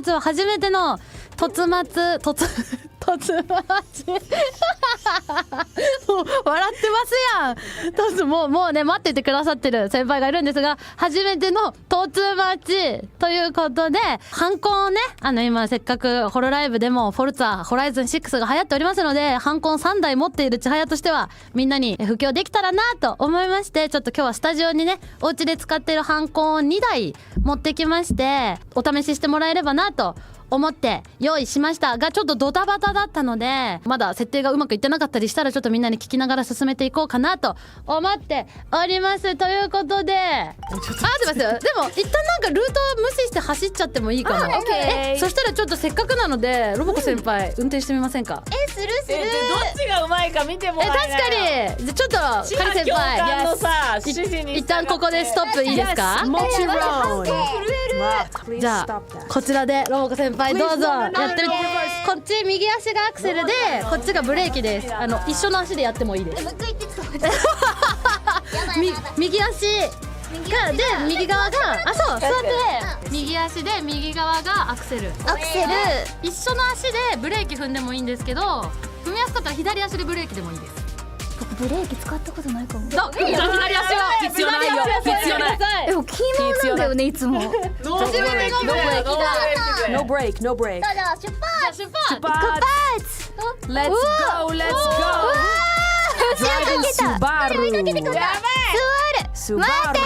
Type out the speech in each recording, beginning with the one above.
日は初めての突待ちもう笑ってますやん。もうね待っててくださってる先輩がいるんですが、初めての突待ちということで、ハンコンをね今せっかくホロライブでもフォルツァホライズン6が流行っておりますので、ハンコン3台持っている千早としてはみんなに布教できたらなと思いまして、ちょっと今日はスタジオにねお家で使っているハンコンを2台持ってきまして、お試ししてもらえればなと思って用意しましたが、ちょっとドタバタだったのでまだ設定がうまくいってなかったりしたら、ちょっとみんなに聞きながら進めていこうかなと思っております。ということで合ってますよ。でも一旦なんかルートを無視して走っちゃってもいいかも。そしたらちょっとせっかくなのでロボコ先輩、運転してみませんか？するどっちがうまいか見てもらえない。確かに。じゃちょっとカリ先輩のさ指示に一旦ここでストップいいですか？もちろん。じゃあこちらでロボコ先輩どうぞやってみて。こっち右足がアクセルでこっちがブレーキです。一緒の足でやってもいいです。もう一回言ってちょっと待って右足がで右側がそう座って右足で右側がアクセル一緒の足でブレーキ踏んでもいいんですけど、踏みやすかったら左足でブレーキでもいいです。僕ブレーキ使ったことないかも。左足は必要ないよ。必要ない。でもキーマンなんだよねいつも。初めてのブレーキだ。No break, no break。じゃあ出発。Let's go, let's go。後ろかけた。スバル。やばい。スバル。待っ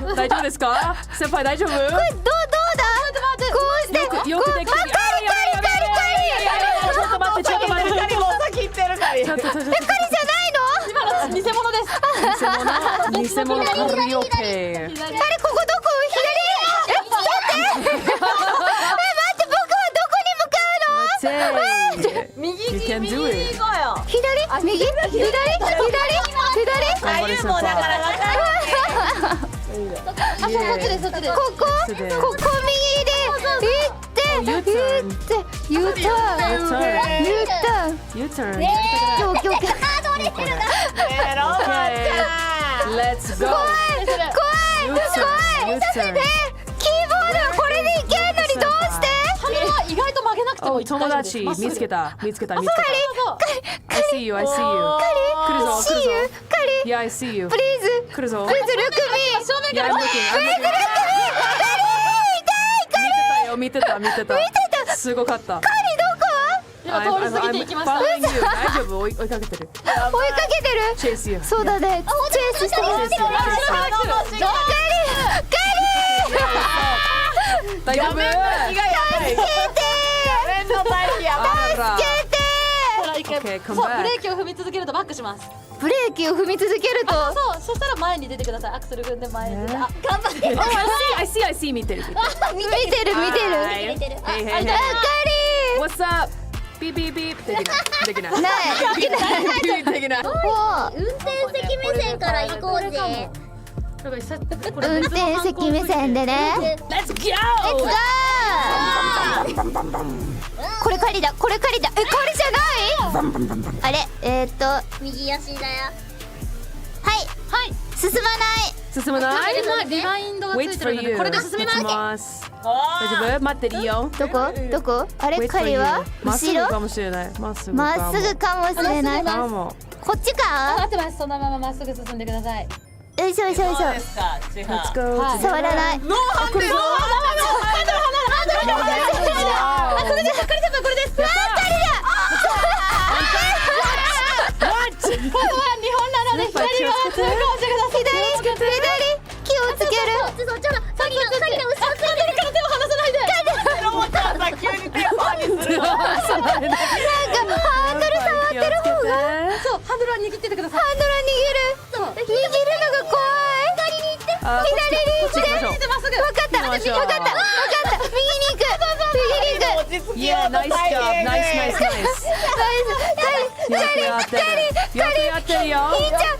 て大丈夫ですか？先輩大丈夫？これどうだ？こうしてよくできてる。ちょっと待って。カリも先行ってるカリ。カリじゃないの？今の偽物です。偽物カリオケ。カリここどこ？左？待って僕はどこに向かうの？右左？あゆもだから分かる。そっちでそっちで。ここ右で行って U ターン U turn。オッケーオッケー。Let's go。怖い U turn。キーボードこれでいけんのにどうして？羽は意外と曲げなくてもいい。友達見つけた。I see you。来るぞ。カリ Yeah, I see you。プリーズ来るぞ。プリーズルックミー正面から見てた。すごかった。今通り過ぎていきました。大丈夫？追いかけてる。追いかけてる。チェイス。そうだね。チェイスしてます。大丈夫？助けて。そうブレーキを踏み続けるとバックします。ブレーキを踏み続けると。そしたら前に出てください。アクセル踏んで前に出て。頑張って。I see 見てる。見てる。What's up？ビーできない。できない。運転席目線から行こうぜ。運転席目線でね。 Let's go！ これカリだ。これじゃない？あれ右足だよ。はい進まない。リマインドがついてるのでこれで進みます。大丈夫？待ってるよ。どこ？あれカリはまっすぐ後ろ？かもしれない。まっすぐまっすぐかもしれない。かも。こっちか？合ってます。そのまままっすぐ進んでください。よいしょ。 Let's go。触らない。ノーハンドル。これです。日本なので左側通行してください。左気をつける。カリの後ろつける。から手を離さないで。ロボちゃんさ急に手をパーにするの。ハンドル触ってる方が。そうハンドルは握っててください。ハンドル握るのが怖い。左に行って。まっすぐ。分かった。右に行く。Yeah, nice job. Nice. よくやってるよ。ひーちゃん。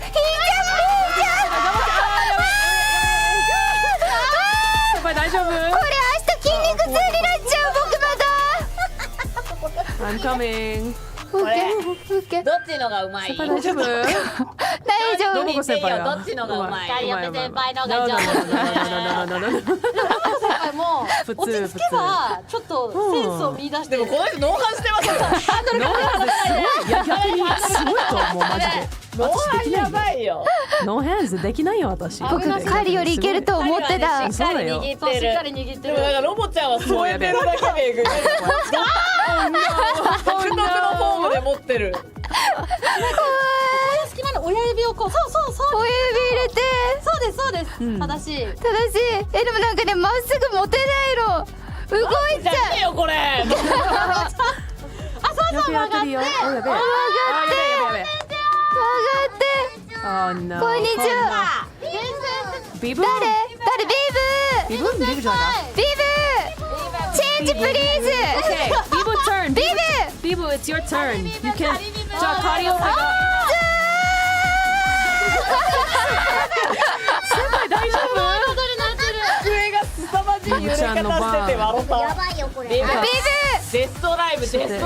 先輩大丈夫？これ明日筋肉痛になっちゃう僕まだ。I'm coming. オッケーオッケー。どっちのがうまい？先輩大丈夫？大丈夫。ロボコ先輩が。どっちのがうまい？大山先輩のが上手。もう普通落ち着けばちょっとセンスを見出してる。でもこの人ノーハンしてますよ。ノーハンズすごい。いや逆にすごいと思うマジで。ノーハンやばいよ。ノーハンズできないよ私。僕カリよりいけると思ってた。しっかり握ってる。しっかり握ってる。でもなんかロボちゃんは添えてるだけでえぐい。独特のフォームで持ってる。好きなの親指をこうそう親指入れて。そうですそうです。正しい。正しい。でもなんかねまっすぐ持てないの。動いちゃう。じゃねえよこれ。あそうそう曲がって。やべえ。曲がって。Oh no. こんにちは。ビブ。誰ビブ。ビブじゃないか。ビブ。チェンジプリーズ。 Okay. ビブ turn. ビブ。ビブ it's your turn. You can. じゃあカリオが。先輩大丈夫？机が凄まじい揺れ方してて笑った。やばいよこれ。ビブ。ビブ。デストライブデストライブ。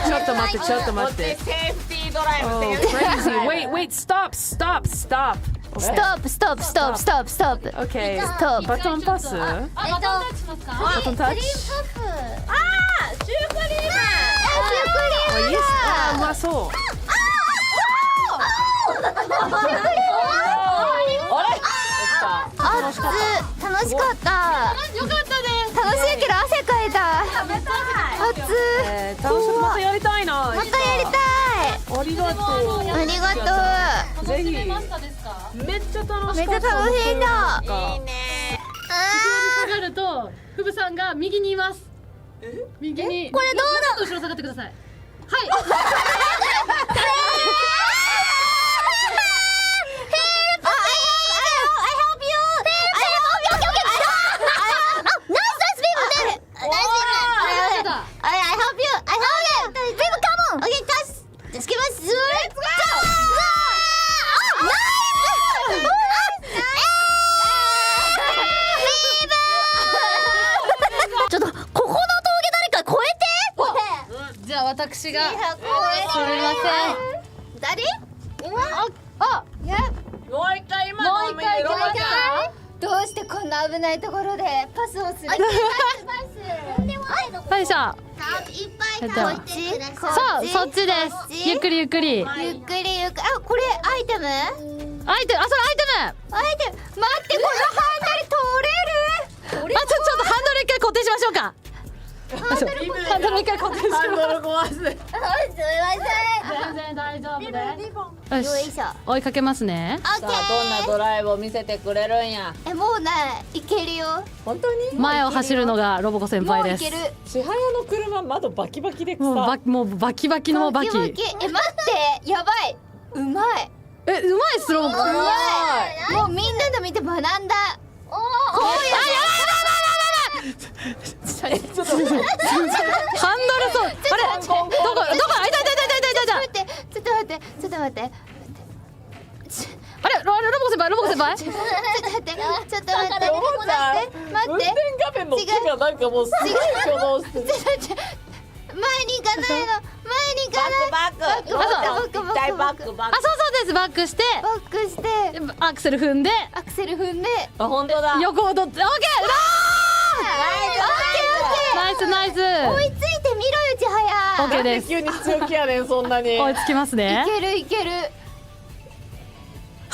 ちょっと待ってちょっとこっち待って。セーフティードライブ Oh っていう。 crazy. Wait. Stop. Stop. Okay. Stop. バトンパス？バトンタッチ？シュークリーム。あ、イエス。あ、うまそう。楽しかった。よかったです。楽しいけど汗かいた。熱。楽しくまたやりたいな。またやりたい。ありがとう。ありがとぜひ。出ましたですか？めっちゃ楽う。しかった。めっちゃ楽しいんだ。いいね。下がるとフブさんが右にいます。右に。これどうだ。後ろ下がってください。はい。ちょっとここの峠誰か越えて。じゃあ私が。すみません。誰？もう一回今のもう一回行きますか？どうしてこんな危ないところでパスをする？よいしょ。こっち？そうそっちです。ゆっくりゆっくり。ゆっくり。あ、これアイテム？アイテム、あ、それアイテム。待って、このハンドル取れる？ちょっとハンドル一回固定しましょうか。ハンドル一回固定しましょう。ハンドル壊す。すみません。全然大丈夫です。よいよししょ。追いかけますね。オッケさあどんなドライブを見せてくれるんや。ー。もうね、いけるよ。本当に？前を走るのがロボコ先輩です。もういける。千早の車窓バキバキでもうバキバキのバキ。待って、やばい。うまい。うまいっすロボコ。もうみんなの見て学んだ。こういう。ハンドルそう。あれ、どこ、あ、いた。ちょっと待って。あれ、ロボコ先輩。ちょっと待って。ロボちゃん運転画面の手がなんかもうすごい挙動してる。前に行かないの。バック。バック絶対バック。あ、そうです。バックして、バックしてアクセル踏んで、アクセル踏んで。あ、本当だ。横を取って、オッケー。ナイス。追いついてみろよ千早。オッケーです。急に強気やねんそんなに。追いつきますね。いける。ハン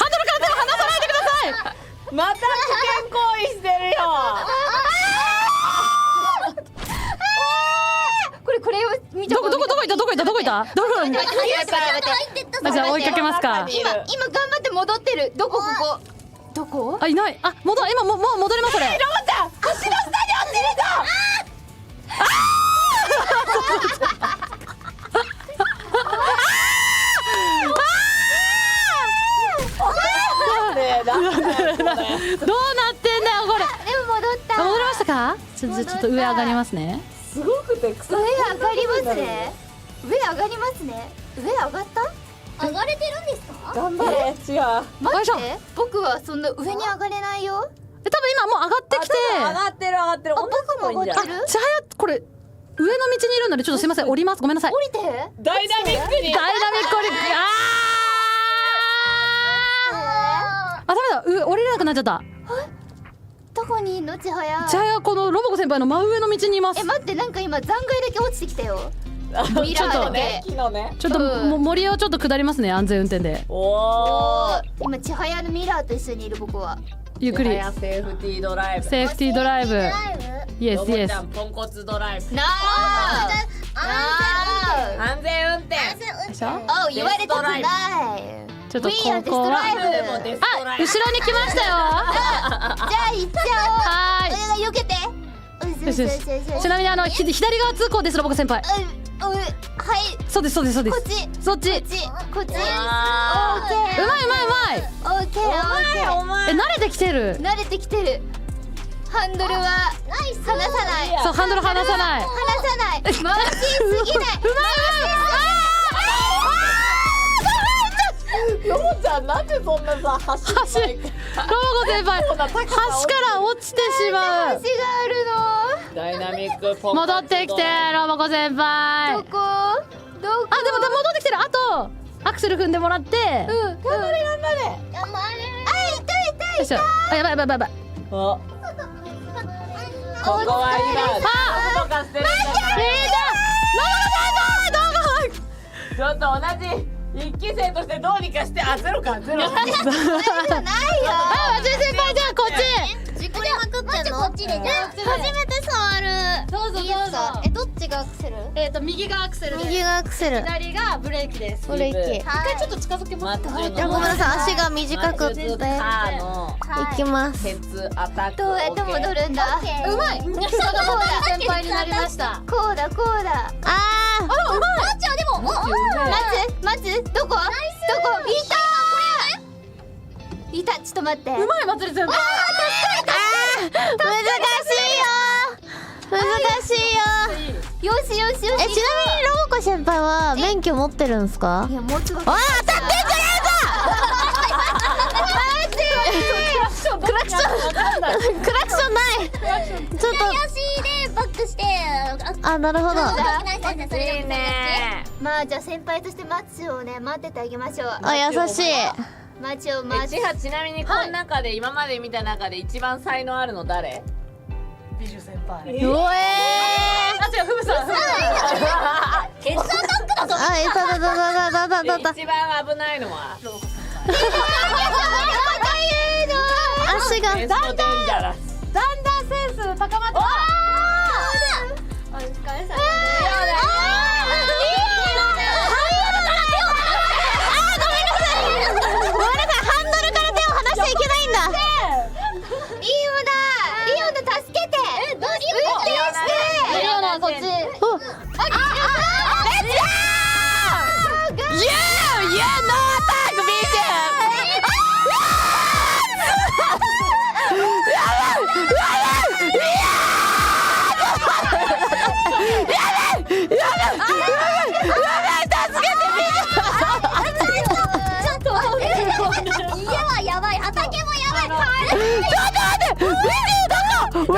ドルから手を離さないでください。また危険行為してるよ。これを見ちゃどこ行ったどこに。待ってじゃあ追いかけますか。今頑張って戻ってる。どこ？どこ？あ、いない。あ、今もう戻りますそれ。ロボちゃん、足の下に落ちるぞ。どうなってんだよこれ。でも戻った。戻りましたか？ちょっと上上がりますね。すごくて草。上上がりますね。上上がった？上がれてるんですか？頑張れ。違う。待って、僕はそんな上に上がれないよ。多分今もう上がってきて。上がってる。僕も上がってる。千早これ上の道にいるのでちょっとすいません降ります。ごめんなさい。降りて。ダイナミックにダイナミック降りダメだ降りれなくなっちゃった。どこにいんの千早。じゃあこのロボコ先輩の真上の道にいます。待ってなんか今残骸だけ落ちてきたよ。ミラーだけ。昨日ね。ちょっともう森をちょっと下りますね安全運転で。おお。今千早のミラーと一緒にいる僕は。ゆっくり。セーフティードライブ。セーフティードライブ。イエスイエス。ポンコツドライブ。なあ。安全運転。あ言われたくない。ちょっとここは。あ後ろに来ましたよ。じゃあ行っちゃおう。お願い避けて。よしよし。ちなみに左側通行ですロボコ先輩。はい。そうですそうですそうです。こっち。そっち。こっち。オッケー。うまいうまいうまい。オッケーオッケー。慣れてきてる。慣れてきてる。ハンドルは離さない。そうハンドル離さない。離さない。回しすぎない。ロボちゃんなんでそんなさ走るロボコ先輩橋から落ちてしまう。橋があるダイナミックポンコツ戻ってきてロボコ先輩。の。どこ？あでも戻ってきてる。あとアクセル踏んでもらって。頑張れ。あ痛いよいしょ。あやばいやばいやばいやばい。ここは今どうかしてるんだからちょっと同じ一期生としてどうにかしてゼロかゼロないよ。松井先輩じゃあこっち。事故りまくってんの？こっちで初めて触る。どうぞどうぞ。どっちがアクセル？右がアクセルで右がアクセル。左がブレーキです。ブレーキ。一回ちょっと近づけますか。ごめんなさい足が短くって。カーの行きます。鉄アタックどうやって戻るんだ？うまい。こうだ先輩になりました。こうだこうだ。あうまい。でも待つどこ？どこ？いたちょっと待って。うまいまつり先輩。難しいよ。よし。ちなみにロボコ先輩は免許持ってるんすか？いや持つわけ。当たってくれるぞ。クラクションない。ちょっと足でバックして。あなるほど。いいね。まあじゃあ先輩としてマッチをね待っててあげましょう。あ優しい。マッチをちなみにこの中で今まで見た中で一番才能あるの誰？美女先輩。あ違うフムさん。ケツアタックだぞ。あいた。一番危ないのは足がベストデンジャラス。だんだんセンス高まって。お疲れ様です。家はやばい、畑もやばい。ちょっと待って、ビジュどこ？